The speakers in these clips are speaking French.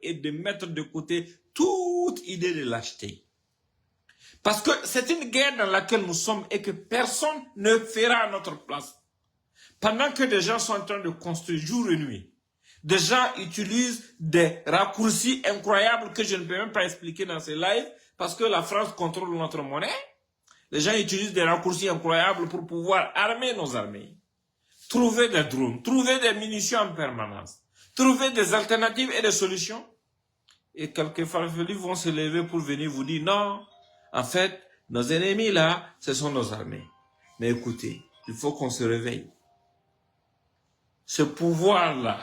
et de mettre de côté toute idée de lâcheté. Parce que c'est une guerre dans laquelle nous sommes et que personne ne fera à notre place. Pendant que des gens sont en train de construire jour et nuit, des gens utilisent des raccourcis incroyables que je ne peux même pas expliquer dans ces lives parce que la France contrôle notre monnaie. Les gens utilisent des raccourcis incroyables pour pouvoir armer nos armées. Trouver des drones, trouver des munitions en permanence, trouver des alternatives et des solutions. Et quelques farfelus vont se lever pour venir vous dire non, en fait, nos ennemis là, ce sont nos armées. Mais écoutez, il faut qu'on se réveille. Ce pouvoir-là,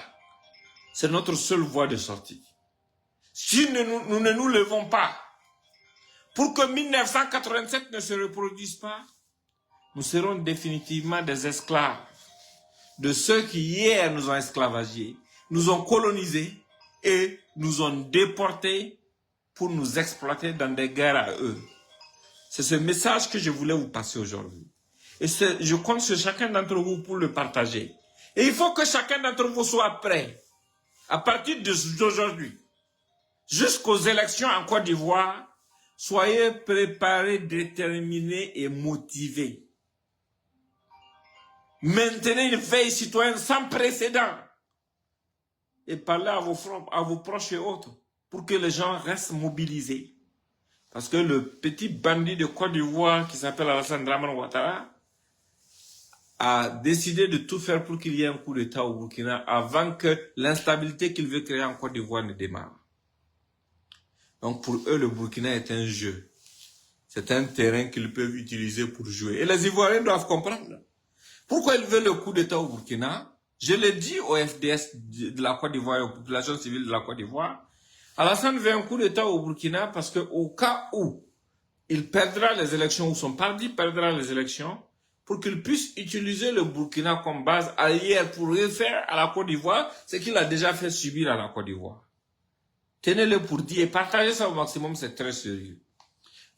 c'est notre seule voie de sortie. Si nous ne nous levons pas pour que 1987 ne se reproduise pas, nous serons définitivement des esclaves de ceux qui hier nous ont esclavagés, nous ont colonisés et nous ont déportés pour nous exploiter dans des guerres à eux. C'est ce message que je voulais vous passer aujourd'hui. Et je compte sur chacun d'entre vous pour le partager. Et il faut que chacun d'entre vous soit prêt, à partir d'aujourd'hui, jusqu'aux élections en Côte d'Ivoire, soyez préparés, déterminés et motivés. Maintenez une veille citoyenne sans précédent. Et parlez à vos proches et autres pour que les gens restent mobilisés. Parce que le petit bandit de Côte d'Ivoire qui s'appelle Alassane Dramane Ouattara a décidé de tout faire pour qu'il y ait un coup d'État au Burkina avant que l'instabilité qu'il veut créer en Côte d'Ivoire ne démarre. Donc pour eux, le Burkina est un jeu. C'est un terrain qu'ils peuvent utiliser pour jouer. Et les Ivoiriens doivent comprendre. Pourquoi ils veulent le coup d'État au Burkina? Je l'ai dit au FDS de la Côte d'Ivoire et aux populations civiles de la Côte d'Ivoire. Alassane veut un coup d'État au Burkina parce qu'au cas où il perdra les élections, ou son parti perdra les élections, pour qu'il puisse utiliser le Burkina comme base arrière pour refaire à la Côte d'Ivoire ce qu'il a déjà fait subir à la Côte d'Ivoire. Tenez-le pour dire et partagez ça au maximum, c'est très sérieux.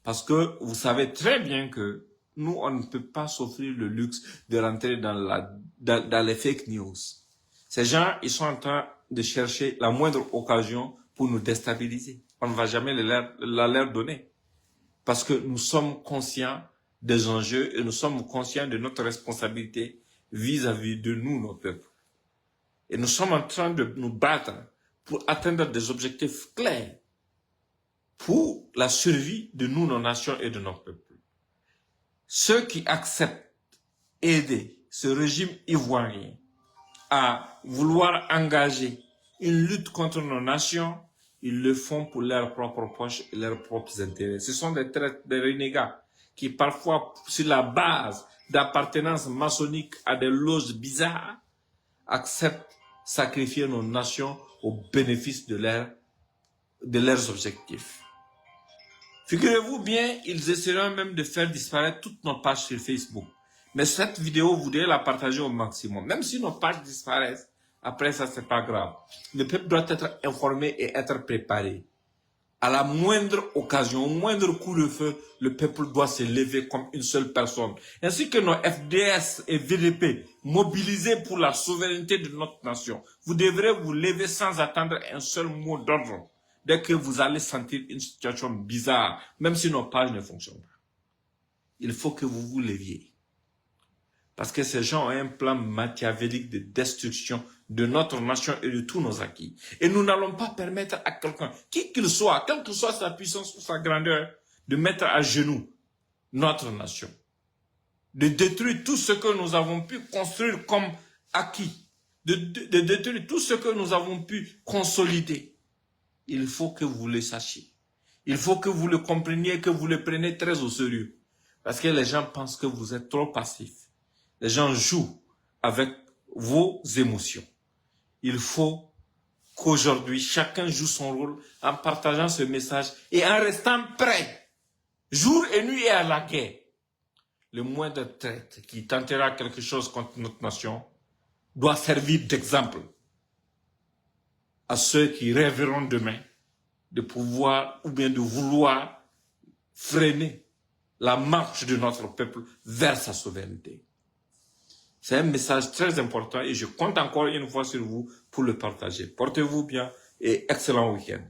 Parce que vous savez très bien que nous, on ne peut pas s'offrir le luxe de rentrer dans les fake news. Ces gens, ils sont en train de chercher la moindre occasion pour nous déstabiliser. On ne va jamais la leur donner. Parce que nous sommes conscients des enjeux et nous sommes conscients de notre responsabilité vis-à-vis de nous, nos peuples. Et nous sommes en train de nous battre pour atteindre des objectifs clairs pour la survie de nous, nos nations et de nos peuples. Ceux qui acceptent aider ce régime ivoirien à vouloir engager une lutte contre nos nations, ils le font pour leurs propres poches et leurs propres intérêts. Ce sont des renégats qui parfois, sur la base d'appartenance maçonnique à des loges bizarres, acceptent sacrifier nos nations au bénéfice de leurs objectifs. Figurez-vous bien, ils essaieront même de faire disparaître toutes nos pages sur Facebook. Mais cette vidéo, vous devez la partager au maximum. Même si nos pages disparaissent, après ça, c'est pas grave. Le peuple doit être informé et être préparé. À la moindre occasion, au moindre coup de feu, le peuple doit se lever comme une seule personne. Ainsi que nos FDS et VDP, mobilisés pour la souveraineté de notre nation. Vous devrez vous lever sans attendre un seul mot d'ordre. Dès que vous allez sentir une situation bizarre, même si nos pages ne fonctionnent pas. Il faut que vous vous leviez. Parce que ces gens ont un plan machiavélique de destruction de notre nation et de tous nos acquis. Et nous n'allons pas permettre à quelqu'un, qui qu'il soit, quelle que soit sa puissance ou sa grandeur, de mettre à genoux notre nation. De détruire tout ce que nous avons pu construire comme acquis. De détruire tout ce que nous avons pu consolider. Il faut que vous le sachiez. Il faut que vous le compreniez et que vous le preniez très au sérieux. Parce que les gens pensent que vous êtes trop passifs. Les gens jouent avec vos émotions. Il faut qu'aujourd'hui, chacun joue son rôle en partageant ce message et en restant prêt, jour et nuit et à la guerre. Le moindre traître qui tentera quelque chose contre notre nation doit servir d'exemple à ceux qui rêveront demain de pouvoir ou bien de vouloir freiner la marche de notre peuple vers sa souveraineté. C'est un message très important et je compte encore une fois sur vous pour le partager. Portez-vous bien et excellent week-end.